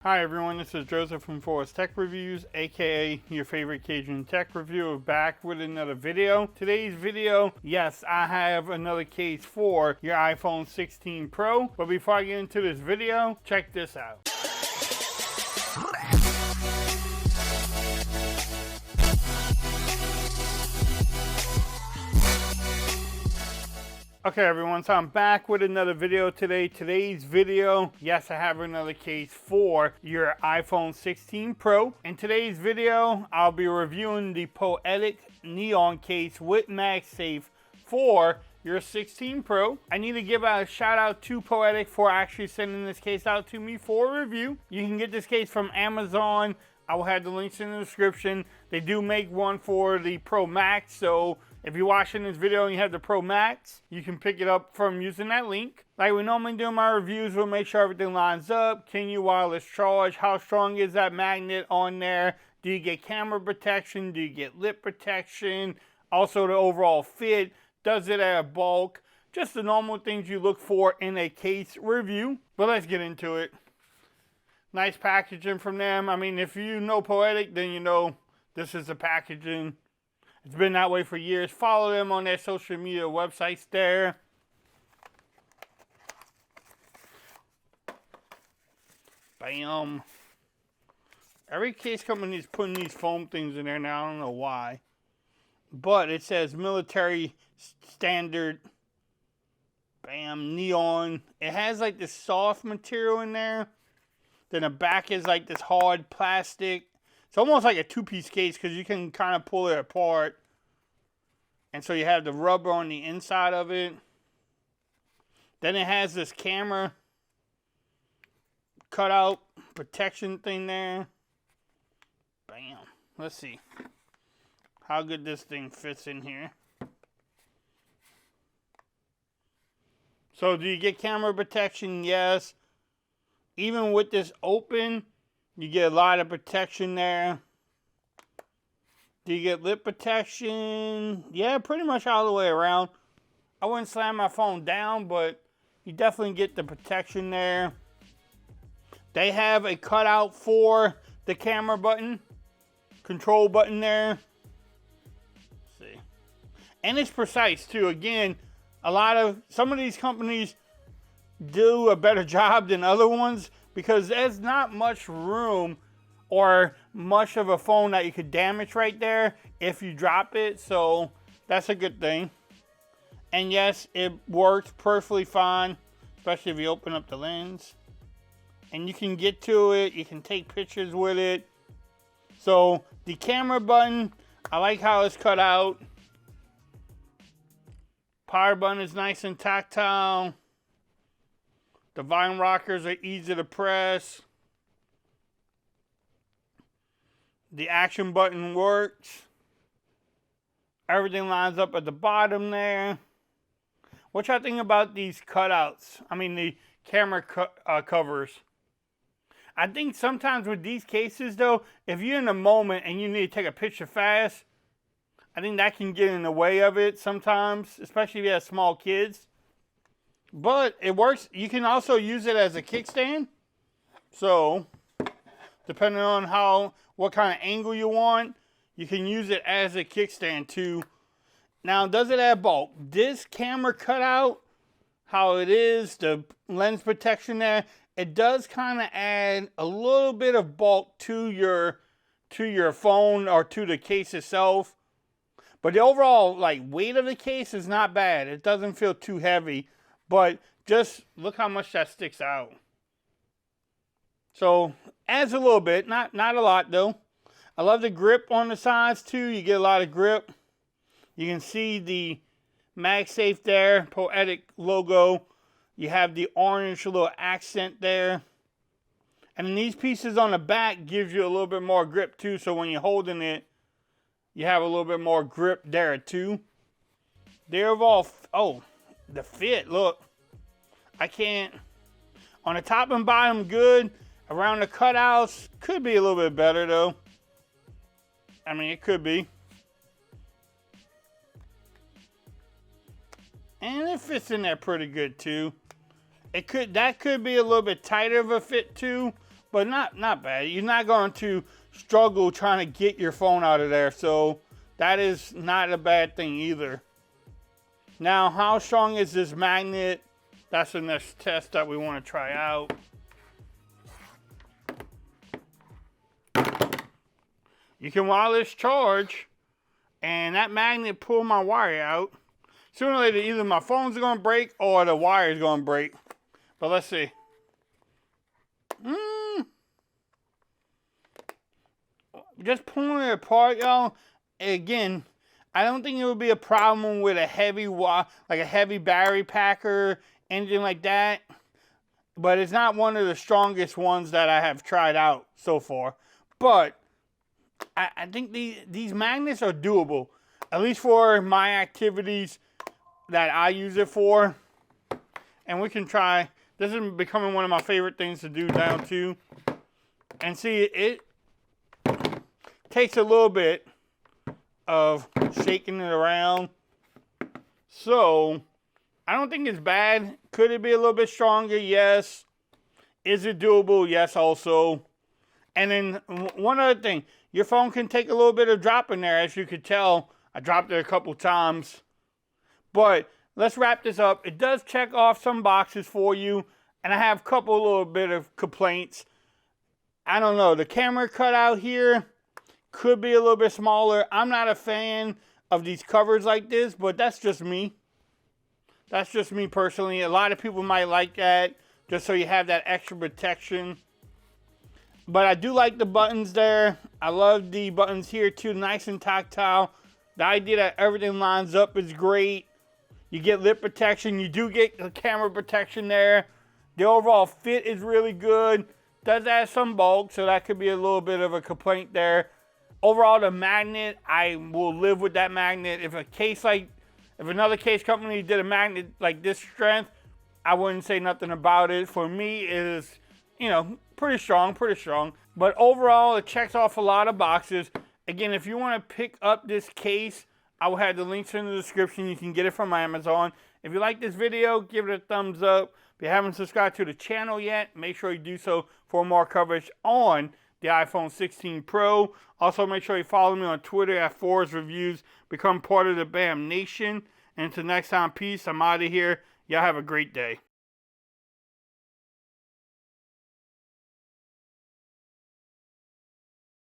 Hi everyone, this is Joseph from Forest Tech Reviews, aka your favorite Cajun tech reviewer, back with another video. Today's video, yes, I have another case for your iPhone 16 Pro, but before I get into this video, check this out. Okay everyone, so I'm back with another video today. Today's video, yes, I have another case for your iPhone 16 Pro. In today's video, I'll be reviewing the Poetic Neon case with MagSafe for your 16 Pro. I need to give a shout out to Poetic for actually sending this case out to me for review. You can get this case from Amazon. I will have the links in the description. They do make one for the Pro Max, so if you're watching this video and you have the Pro Max, you can pick it up from using that link. Like we normally do in my reviews, we'll make sure everything lines up. Can you wireless charge? How strong is that magnet on there? Do you get camera protection? Do you get lip protection? Also the overall fit. Does it add bulk? Just the normal things you look for in a case review. But let's get into it. Nice packaging from them. I mean, if you know Poetic, then you know this is the packaging. It's been that way for years. Follow them on their social media websites there. Bam. Every case company is putting these foam things in there now. I don't know why. But it says military standard. Bam. Neon. It has like this soft material in there. Then the back is like this hard plastic. It's almost like a two-piece case because you can kind of pull it apart. And so you have the rubber on the inside of it. Then it has this camera cutout protection thing there. Bam. Let's see how good this thing fits in here. So do you get camera protection? Yes. Even with this open, you get a lot of protection there. Do you get lip protection? Yeah, pretty much all the way around. I wouldn't slam my phone down, but you definitely get the protection there. They have a cutout for the camera button, control button there. Let's see. And it's precise too. Again, some of these companies do a better job than other ones because there's not much room or much of a phone that you could damage right there if you drop it, so that's a good thing. And yes, it works perfectly fine, especially if you open up the lens. And you can get to it, you can take pictures with it. So the camera button, I like how it's cut out. Power button is nice and tactile. The volume rockers are easy to press. The action button works. Everything lines up at the bottom there. What y'all think about these cutouts? I mean, the camera covers. I think sometimes with these cases, though, if you're in a moment and you need to take a picture fast, I think that can get in the way of it sometimes, especially if you have small kids. But it works. You can also use it as a kickstand. So, depending on what kind of angle you want, you can use it as a kickstand too. Now, does it add bulk? This camera cutout, how it is, the lens protection there, it does kind of add a little bit of bulk to your phone or to the case itself. But the overall weight of the case is not bad. It doesn't feel too heavy. But just look how much that sticks out. So, adds a little bit, not a lot though. I love the grip on the sides too. You get a lot of grip. You can see the MagSafe there, Poetic logo. You have the orange little accent there. And then these pieces on the back gives you a little bit more grip too. So when you're holding it, you have a little bit more grip there too. They're all, the fit, look. I can't, on the top and bottom good. Around the cutouts, could be a little bit better though. I mean, it could be. And it fits in there pretty good too. That could be a little bit tighter of a fit too, but not bad. You're not going to struggle trying to get your phone out of there, so that is not a bad thing either. Now, how strong is this magnet? That's the next test that we want to try out. You can wireless charge, and that magnet pulled my wire out. Sooner or later, either my phone's going to break or the wire is going to break. But let's see. Just pulling it apart, y'all. Again, I don't think it would be a problem with a heavy like a heavy battery packer, anything like that. But it's not one of the strongest ones that I have tried out so far. But I think these magnets are doable, at least for my activities that I use it for. And we can try. This is becoming one of my favorite things to do now too. And see, it takes a little bit of shaking it around. So I don't think it's bad. Could it be a little bit stronger? Yes. Is it doable? Yes, also. And then one other thing, your phone can take a little bit of drop in there. As you could tell, I dropped it a couple times. But let's wrap this up. It does check off some boxes for you. And I have a couple little bit of complaints. I don't know. The camera cutout here could be a little bit smaller. I'm not a fan of these covers like this, but that's just me. That's just me personally. A lot of people might like that, just so you have that extra protection. But I do like the buttons there. I love the buttons here too, nice and tactile. The idea that everything lines up is great. You get lip protection. You do get the camera protection there. The overall fit is really good. Does add some bulk, so that could be a little bit of a complaint there. Overall, the magnet, I will live with that magnet. If another case company did a magnet like this strength, I wouldn't say nothing about it. For me, it is, pretty strong. But overall, it checks off a lot of boxes. Again, if you want to pick up this case, I will have the links in the description. You can get it from Amazon. If you like this video, give it a thumbs up. If you haven't subscribed to the channel yet, make sure you do so for more coverage on the iPhone 16 Pro. Also, make sure you follow me on Twitter at Forrest Reviews. Become part of the BAM Nation. And until next time, peace. I'm out of here. Y'all have a great day.